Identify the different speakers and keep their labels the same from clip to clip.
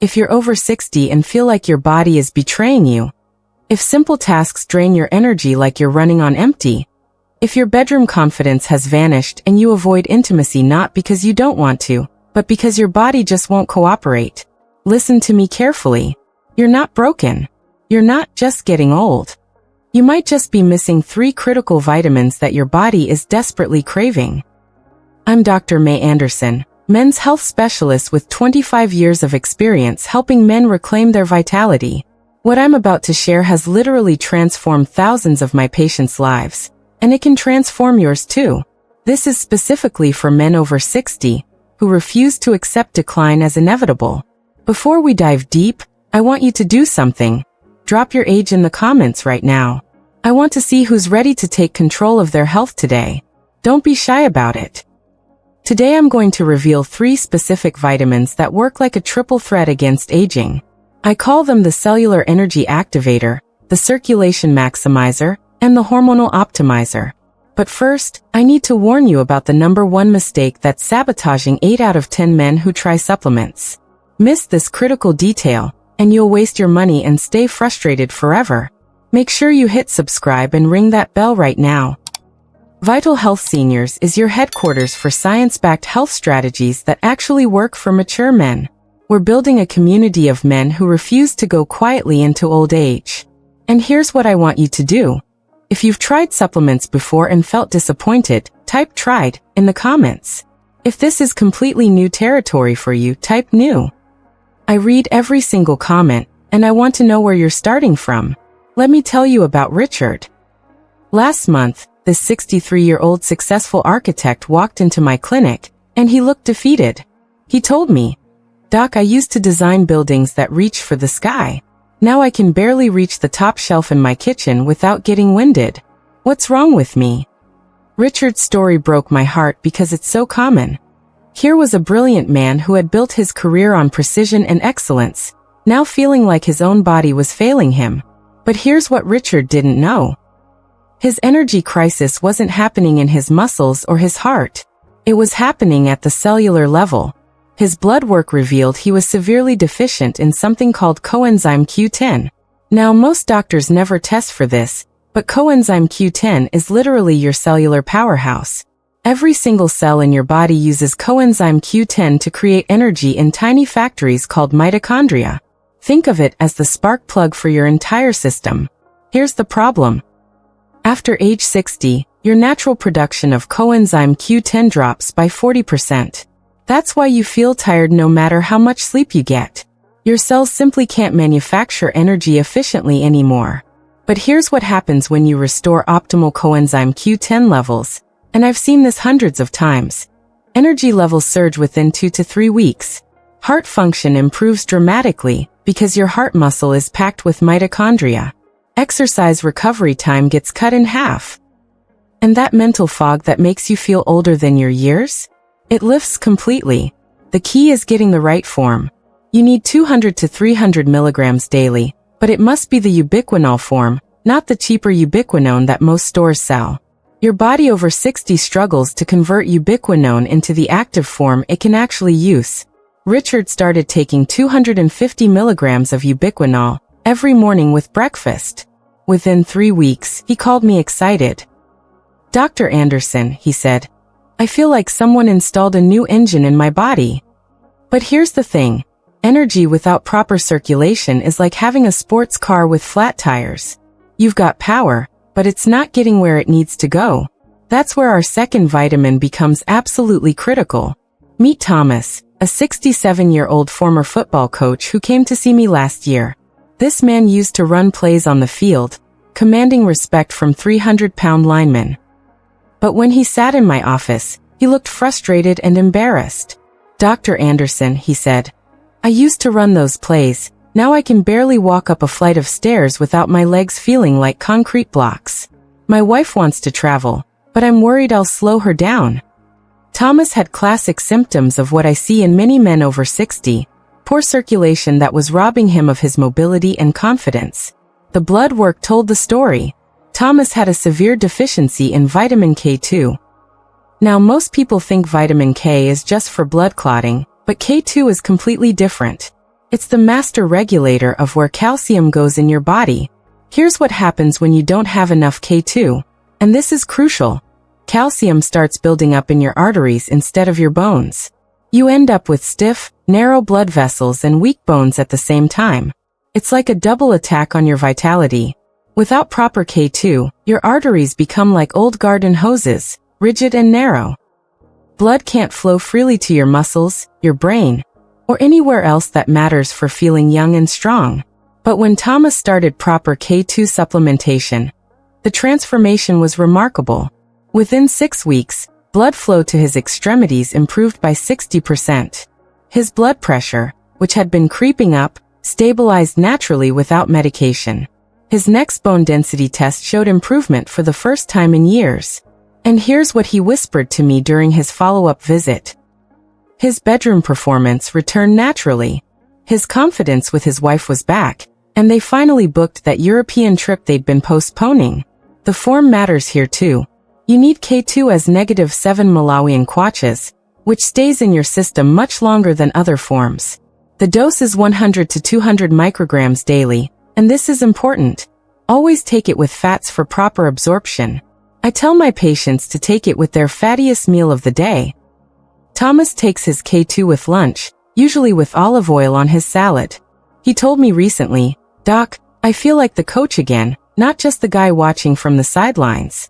Speaker 1: If you're over 60 and feel like your body is betraying you. If simple tasks drain your energy like you're running on empty. If your bedroom confidence has vanished and you avoid intimacy not because you don't want to, but because your body just won't cooperate. Listen to me carefully. You're not broken. You're not just getting old. You might just be missing 3 critical vitamins that your body is desperately craving. I'm Dr. Mei Anderson, men's health specialist with 25 years of experience helping men reclaim their vitality. What I'm about to share has literally transformed thousands of my patients' lives, and it can transform yours too. This is specifically for men over 60, who refuse to accept decline as inevitable. Before we dive deep, I want you to do something. Drop your age in the comments right now. I want to see who's ready to take control of their health today. Don't be shy about it. Today I'm going to reveal 3 specific vitamins that work like a triple threat against aging. I call them the cellular energy activator, the circulation maximizer, and the hormonal optimizer. But first, I need to warn you about the #1 mistake that's sabotaging 8 out of 10 men who try supplements. Miss this critical detail, and you'll waste your money and stay frustrated forever. Make sure you hit subscribe and ring that bell right now. Vital Health Seniors is your headquarters for science-backed health strategies that actually work for mature men. We're building a community of men who refuse to go quietly into old age. And here's what I want you to do. If you've tried supplements before and felt disappointed, type "tried" in the comments. If this is completely new territory for you, type "new." I read every single comment, and I want to know where you're starting from. Let me tell you about Richard. Last month, this 63-year-old successful architect walked into my clinic, and he looked defeated. He told me, "Doc, I used to design buildings that reach for the sky. Now I can barely reach the top shelf in my kitchen without getting winded. What's wrong with me?" Richard's story broke my heart because it's so common. Here was a brilliant man who had built his career on precision and excellence, now feeling like his own body was failing him. But here's what Richard didn't know. His energy crisis wasn't happening in his muscles or his heart. It was happening at the cellular level. His blood work revealed he was severely deficient in something called coenzyme Q10. Now, most doctors never test for this, but coenzyme Q10 is literally your cellular powerhouse. Every single cell in your body uses coenzyme Q10 to create energy in tiny factories called mitochondria. Think of it as the spark plug for your entire system. Here's the problem. After age 60, your natural production of coenzyme Q10 drops by 40%. That's why you feel tired no matter how much sleep you get. Your cells simply can't manufacture energy efficiently anymore. But here's what happens when you restore optimal coenzyme Q10 levels, and I've seen this hundreds of times. Energy levels surge within 2 to 3 weeks. Heart function improves dramatically because your heart muscle is packed with mitochondria. Exercise recovery time gets cut in half. And that mental fog that makes you feel older than your years? It lifts completely. The key is getting the right form. You need 200 to 300 milligrams daily, but it must be the ubiquinol form, not the cheaper ubiquinone that most stores sell. Your body over 60 struggles to convert ubiquinone into the active form it can actually use. Richard started taking 250 milligrams of ubiquinol every morning with breakfast. Within 3 weeks, he called me excited. "Dr. Anderson," he said, "I feel like someone installed a new engine in my body." But here's the thing. Energy without proper circulation is like having a sports car with flat tires. You've got power, but it's not getting where it needs to go. That's where our second vitamin becomes absolutely critical. Meet Thomas, a 67-year-old former football coach who came to see me last year. This man used to run plays on the field, commanding respect from 300-pound linemen. But when he sat in my office, he looked frustrated and embarrassed. "Dr. Anderson," he said, "I used to run those plays. Now I can barely walk up a flight of stairs without my legs feeling like concrete blocks. My wife wants to travel, but I'm worried I'll slow her down." Thomas had classic symptoms of what I see in many men over 60, poor circulation that was robbing him of his mobility and confidence. The blood work told the story. Thomas had a severe deficiency in vitamin K2. Now, most people think vitamin K is just for blood clotting, but K2 is completely different. It's the master regulator of where calcium goes in your body. Here's what happens when you don't have enough K2. And this is crucial. Calcium starts building up in your arteries instead of your bones. You end up with stiff, narrow blood vessels and weak bones at the same time. It's like a double attack on your vitality. Without proper K2, your arteries become like old garden hoses, rigid and narrow. Blood can't flow freely to your muscles, your brain, or anywhere else that matters for feeling young and strong. But when Thomas started proper K2 supplementation, the transformation was remarkable. Within 6 weeks, blood flow to his extremities improved by 60%. His blood pressure, which had been creeping up, stabilized naturally without medication. His next bone density test showed improvement for the first time in years. And here's what he whispered to me during his follow-up visit. His bedroom performance returned naturally. His confidence with his wife was back, and they finally booked that European trip they'd been postponing. The form matters here too. You need K2 as -7 Malawian kwachas, which stays in your system much longer than other forms. The dose is 100 to 200 micrograms daily, and this is important. Always take it with fats for proper absorption. I tell my patients to take it with their fattiest meal of the day. Thomas takes his K2 with lunch, usually with olive oil on his salad. He told me recently, "Doc, I feel like the coach again, not just the guy watching from the sidelines."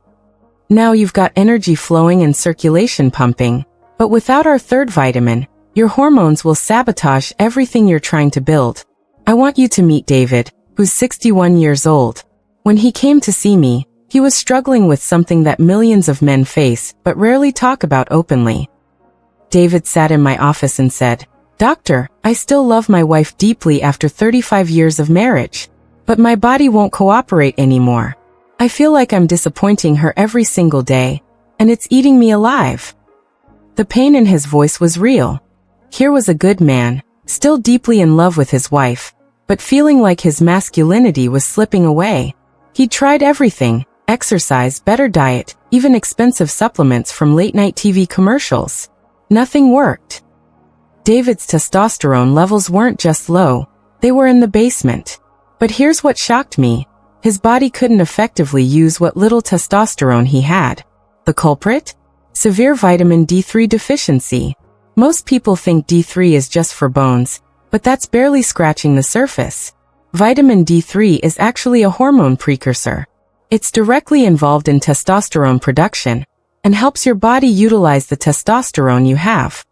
Speaker 1: Now you've got energy flowing and circulation pumping, but without our third vitamin, your hormones will sabotage everything you're trying to build. I want you to meet David, who's 61 years old. When he came to see me, he was struggling with something that millions of men face but rarely talk about openly. David sat in my office and said, "Doctor, I still love my wife deeply after 35 years of marriage, but my body won't cooperate anymore. I feel like I'm disappointing her every single day, and it's eating me alive." The pain in his voice was real. Here was a good man, still deeply in love with his wife, but feeling like his masculinity was slipping away. He tried everything: exercise, better diet, even expensive supplements from late-night TV commercials. Nothing worked. David's testosterone levels weren't just low, they were in the basement. But here's what shocked me. His body couldn't effectively use what little testosterone he had. The culprit? Severe vitamin D3 deficiency. Most people think D3 is just for bones, but that's barely scratching the surface. Vitamin D3 is actually a hormone precursor. It's directly involved in testosterone production and helps your body utilize the testosterone you have.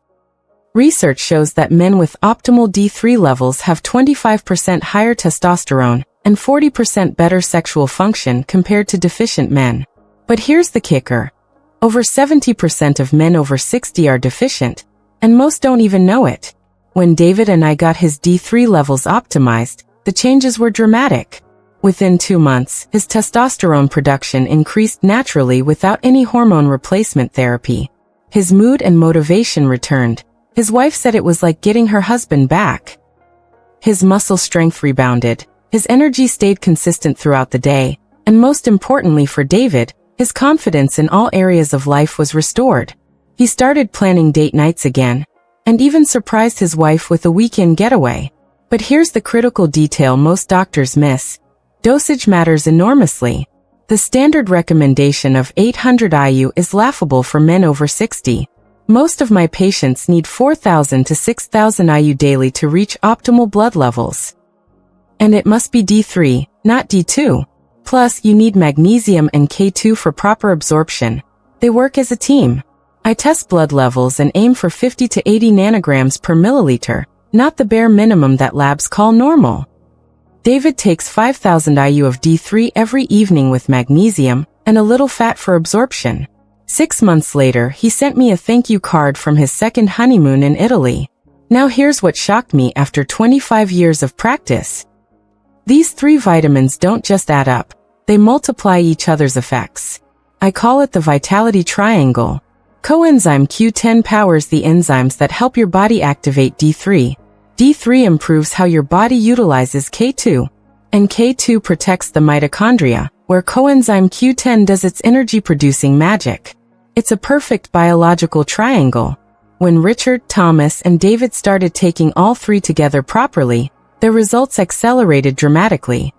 Speaker 1: Research shows that men with optimal D3 levels have 25% higher testosterone and 40% better sexual function compared to deficient men. But here's the kicker. Over 70% of men over 60 are deficient, and most don't even know it. When David and I got his D3 levels optimized, the changes were dramatic. Within 2 months, his testosterone production increased naturally without any hormone replacement therapy. His mood and motivation returned. His wife said it was like getting her husband back. His muscle strength rebounded. His energy stayed consistent throughout the day, and most importantly for David, his confidence in all areas of life was restored. He started planning date nights again, and even surprised his wife with a weekend getaway. But here's the critical detail most doctors miss. Dosage matters enormously. The standard recommendation of 800 IU is laughable for men over 60. Most of my patients need 4,000 to 6,000 IU daily to reach optimal blood levels. And it must be D3, not D2. Plus, you need magnesium and K2 for proper absorption. They work as a team. I test blood levels and aim for 50 to 80 nanograms per milliliter, not the bare minimum that labs call normal. David takes 5,000 IU of D3 every evening with magnesium and a little fat for absorption. 6 months later, he sent me a thank you card from his second honeymoon in Italy. Now here's what shocked me after 25 years of practice. These 3 vitamins don't just add up, they multiply each other's effects. I call it the vitality triangle. Coenzyme Q10 powers the enzymes that help your body activate D3. D3 improves how your body utilizes K2. And K2 protects the mitochondria, where coenzyme Q10 does its energy-producing magic. It's a perfect biological triangle. When Richard, Thomas, and David started taking all three together properly, their results accelerated dramatically.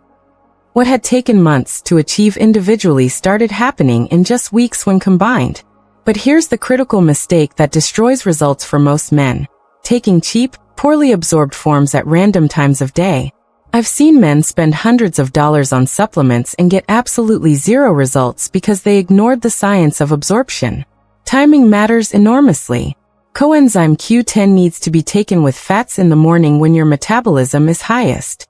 Speaker 1: What had taken months to achieve individually started happening in just weeks when combined. But here's the critical mistake that destroys results for most men: taking cheap, poorly absorbed forms at random times of day. I've seen men spend hundreds of dollars on supplements and get absolutely zero results because they ignored the science of absorption. Timing matters enormously. Coenzyme Q10 needs to be taken with fats in the morning when your metabolism is highest.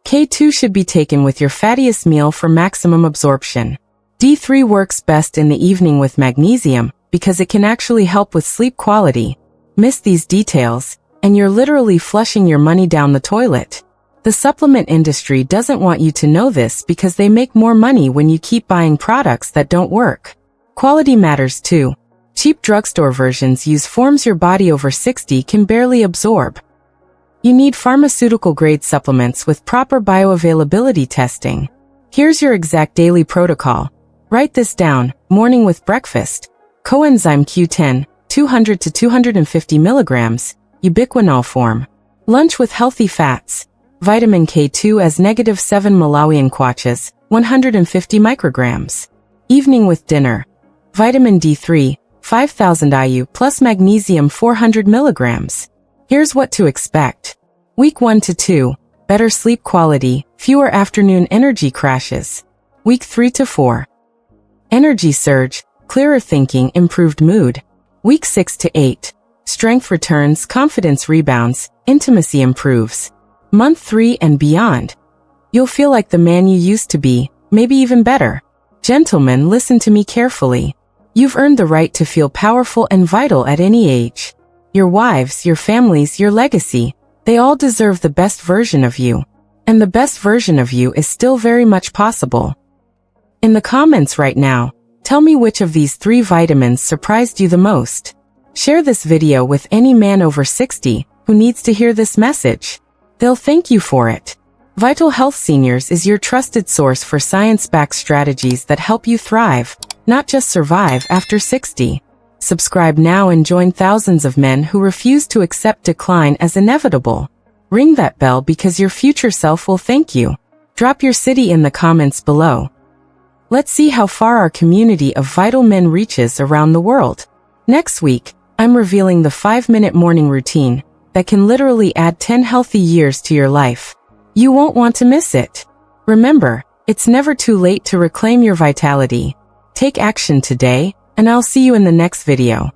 Speaker 1: K2 should be taken with your fattiest meal for maximum absorption. D3 works best in the evening with magnesium because it can actually help with sleep quality. Miss these details, and you're literally flushing your money down the toilet. The supplement industry doesn't want you to know this because they make more money when you keep buying products that don't work. Quality matters too. Cheap drugstore versions use forms your body over 60 can barely absorb. You need pharmaceutical-grade supplements with proper bioavailability testing. Here's your exact daily protocol. Write this down: morning with breakfast, coenzyme Q10, 200 to 250 milligrams, ubiquinol form. Lunch with healthy fats, vitamin K2 as -7 Malawian kwaches, 150 micrograms. Evening with dinner, vitamin D3, 5000 IU plus magnesium 400 milligrams. Here's what to expect. Week 1 to 2, better sleep quality, fewer afternoon energy crashes. Week 3 to 4, energy surge, clearer thinking, improved mood. Week 6 to 8, strength returns, confidence rebounds, intimacy improves. Month 3 and beyond, you'll feel like the man you used to be, maybe even better. Gentlemen, listen to me carefully. You've earned the right to feel powerful and vital at any age. Your wives, your families, your legacy, they all deserve the best version of you. And the best version of you is still very much possible. In the comments right now, tell me which of these 3 vitamins surprised you the most. Share this video with any man over 60 who needs to hear this message. They'll thank you for it. Vital Health Seniors is your trusted source for science-backed strategies that help you thrive, not just survive after 60. Subscribe now and join thousands of men who refuse to accept decline as inevitable. Ring that bell because your future self will thank you. Drop your city in the comments below. Let's see how far our community of vital men reaches around the world. Next week, I'm revealing the 5-minute morning routine that can literally add 10 healthy years to your life. You won't want to miss it. Remember, it's never too late to reclaim your vitality. Take action today, and I'll see you in the next video.